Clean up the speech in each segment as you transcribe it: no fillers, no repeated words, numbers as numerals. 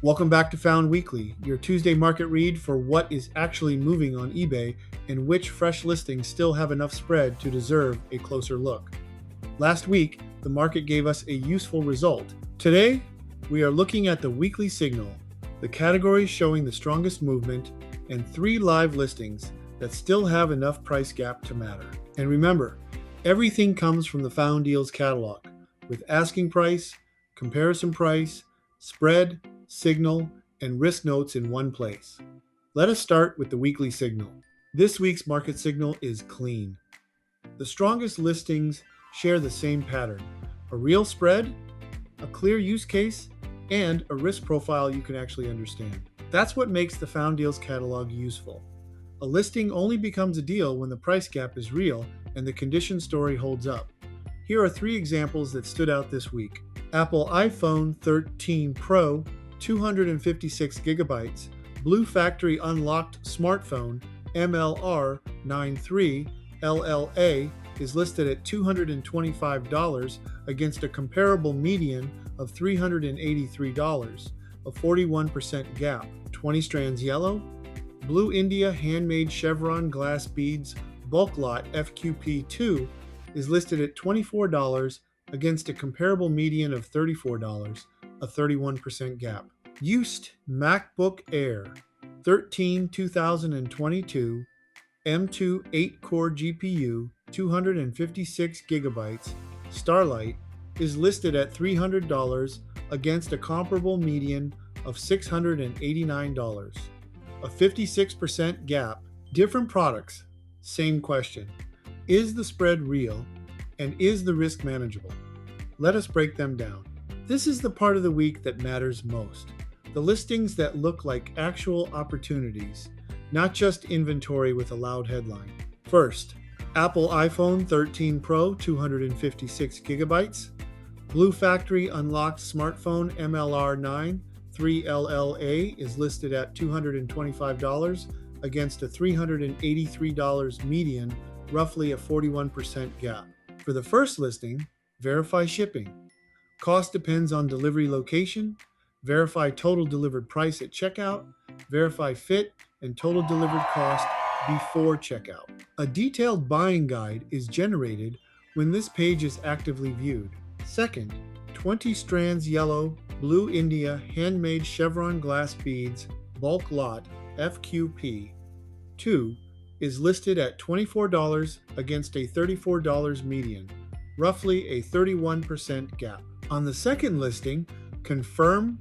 Welcome back to Found Weekly, your Tuesday market read for what is actually moving on eBay and which fresh listings still have enough spread to deserve a closer look. Last week, the market gave us a useful result. Today, we are looking at the weekly signal, the categories showing the strongest movement, and 3 live listings that still have enough price gap to matter. And remember, everything comes from the Found Deals catalog, with asking price, comparison price, spread, signal, and risk notes in one place. Let us start with the weekly signal. This week's market signal is clean. The strongest listings share the same pattern: a real spread, a clear use case, and a risk profile you can actually understand. That's what makes the Found Deals catalog useful. A listing only becomes a deal when the price gap is real and the condition story holds up. Here are 3 examples that stood out this week. Apple iPhone 13 Pro 256 gigabytes, Blue Factory Unlocked Smartphone MLR93 LLA is listed at $225 against a comparable median of $383, a 41% gap. 20 strands yellow, Blue India Handmade Chevron Glass Beads Bulk Lot FQP2 is listed at $24 against a comparable median of $34, a 31% gap. Used MacBook Air 13 2022 M2 8-core GPU 256 gigabytes Starlight is listed at $300 against a comparable median of $689, a 56% gap. Different products, same question. Is the spread real, and is the risk manageable? Let us break them down. This is the part of the week that matters most. The listings that look like actual opportunities, not just inventory with a loud headline. First, Apple iPhone 13 Pro 256 gigabytes, Blue Factory Unlocked Smartphone MLR9 3LLA is listed at $225 against a $383 median, roughly a 41% gap. For the first listing, verify shipping. Cost depends on delivery location. Verify total delivered price at checkout. Verify fit and total delivered cost before checkout. A detailed buying guide is generated when this page is actively viewed. Second, 20 strands yellow Blue India Handmade Chevron Glass Beads Bulk Lot FQP 2 is listed at $24 against a $34 median, roughly a 31% gap. On the second listing, confirm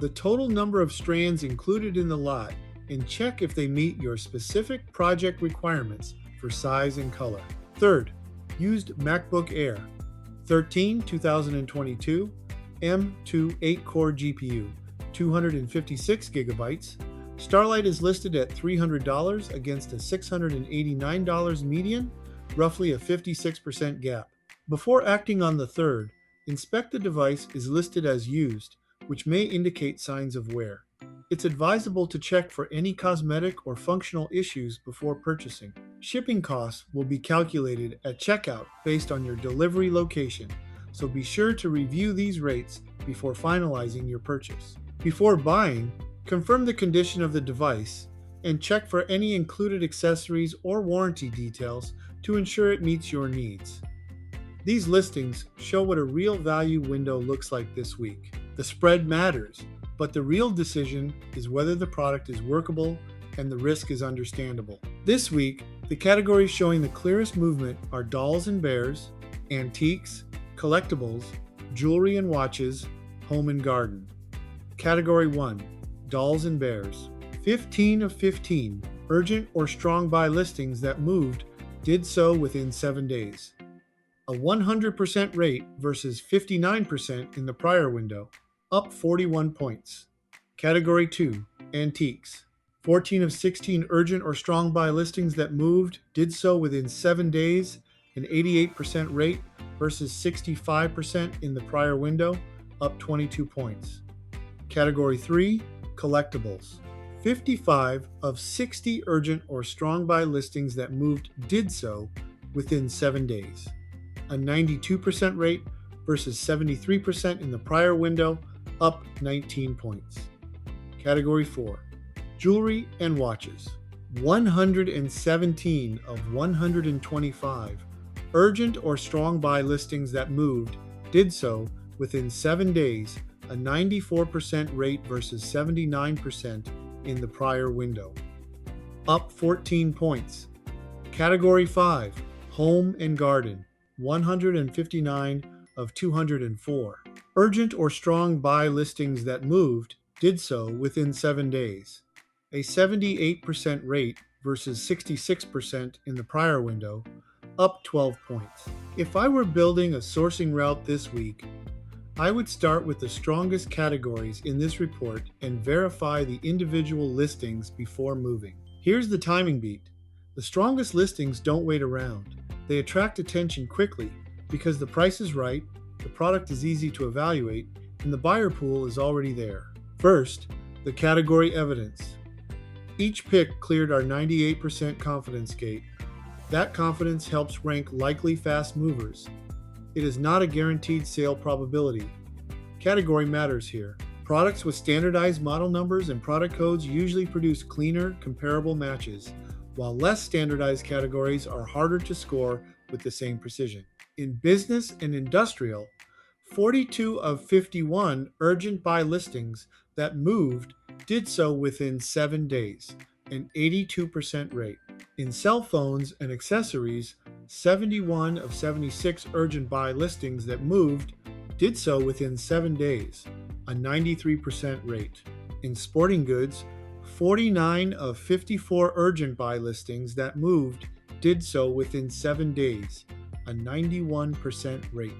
the total number of strands included in the lot and check if they meet your specific project requirements for size and color. Third, used MacBook Air 13 2022 M2 8-core GPU 256 gigabytes. Starlight is listed at $300 against a $689 median, roughly a 56% gap. Before acting on the third, inspect the device is listed as used, which may indicate signs of wear. It's advisable to check for any cosmetic or functional issues before purchasing. Shipping costs will be calculated at checkout based on your delivery location, so be sure to review these rates before finalizing your purchase. Before buying, confirm the condition of the device and check for any included accessories or warranty details to ensure it meets your needs. These listings show what a real value window looks like this week. The spread matters, but the real decision is whether the product is workable and the risk is understandable. This week, the categories showing the clearest movement are dolls and bears, antiques, collectibles, jewelry and watches, home and garden. Category 1, dolls and bears. 15 of 15 urgent or strong buy listings that moved did so within 7 days. A 100% rate versus 59% in the prior window, up 41 points. Category 2, antiques. 14 of 16 urgent or strong buy listings that moved did so within 7 days, an 88% rate versus 65% in the prior window, up 22 points. Category 3, collectibles. 55 of 60 urgent or strong buy listings that moved did so within 7 days, a 92% rate versus 73% in the prior window, up 19 points. Category 4, jewelry and watches. 117 of 125 urgent or strong buy listings that moved did so within 7 days, a 94% rate versus 79% in the prior window. Up 14 points. Category 5, home and garden. 159 of 204 urgent or strong buy listings that moved did so within 7 days, a 78% rate versus 66% in the prior window, up 12 points. If I were building a sourcing route this week, I would start with the strongest categories in this report and verify the individual listings before moving. Here's the timing beat. The strongest listings don't wait around. They attract attention quickly because the price is right, the product is easy to evaluate, and the buyer pool is already there. First, the category evidence. Each pick cleared our 98% confidence gate. That confidence helps rank likely fast movers. It is not a guaranteed sale probability. Category matters here. Products with standardized model numbers and product codes usually produce cleaner, comparable matches, while less standardized categories are harder to score with the same precision. In business and industrial, 42 of 51 urgent buy listings that moved did so within 7 days, an 82% rate. In cell phones and accessories, 71 of 76 urgent buy listings that moved did so within 7 days, a 93% rate. In sporting goods, 49 of 54 urgent buy listings that moved did so within 7 days, a 91% rate.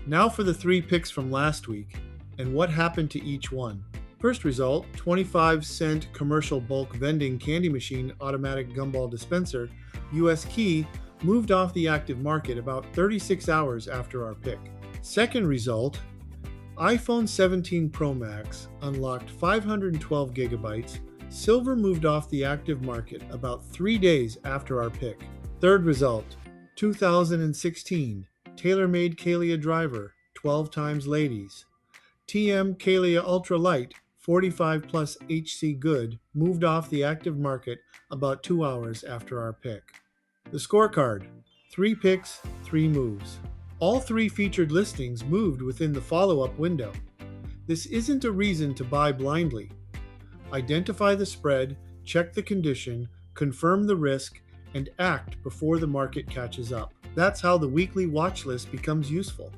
Now for the 3 picks from last week and what happened to each one. First result, 25-cent commercial bulk vending candy machine automatic gumball dispenser, US key, moved off the active market about 36 hours after our pick. Second result, iPhone 17 Pro Max unlocked 512 gigabytes. Silver moved off the active market about 3 days after our pick. Third result, 2016 TaylorMade Kalia driver, 12 times ladies. TM Kalia Ultra Light, 45 plus HC good, moved off the active market about 2 hours after our pick. The scorecard, 3 picks, 3 moves. All 3 featured listings moved within the follow-up window. This isn't a reason to buy blindly. Identify the spread, check the condition, confirm the risk, and act before the market catches up. That's how the weekly watch list becomes useful.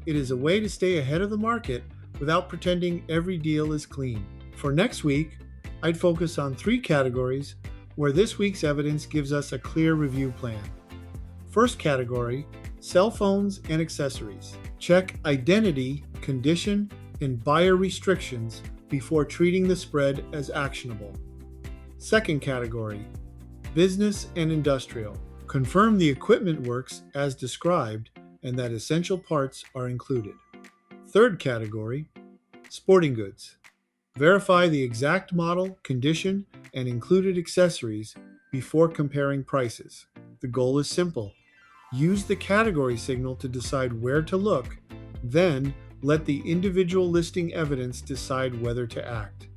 It is a way to stay ahead of the market without pretending every deal is clean. For next week, I'd focus on 3 categories where this week's evidence gives us a clear review plan. First category, cell phones and accessories. Check identity, condition, and buyer restrictions before treating the spread as actionable. Second category, business and industrial. Confirm the equipment works as described and that essential parts are included. Third category, sporting goods. Verify the exact model, condition, and included accessories before comparing prices. The goal is simple. Use the category signal to decide where to look, then let the individual listing evidence decide whether to act.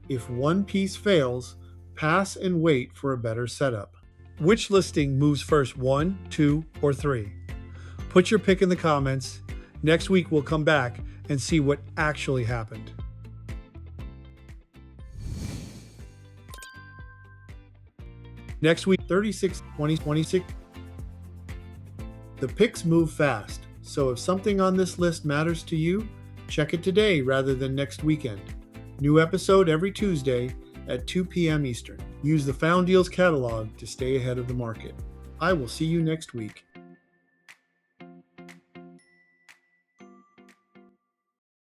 If one piece fails, pass and wait for a better setup. Which listing moves first, 1, 2, or 3? Put your pick in the comments. Next week we'll come back and see what actually happened. Next week, 36, 20, 26. The picks move fast, so if something on this list matters to you, check it today rather than next weekend. New episode every Tuesday at 2 p.m. Eastern. Use the Found Deals catalog to stay ahead of the market. I will see you next week.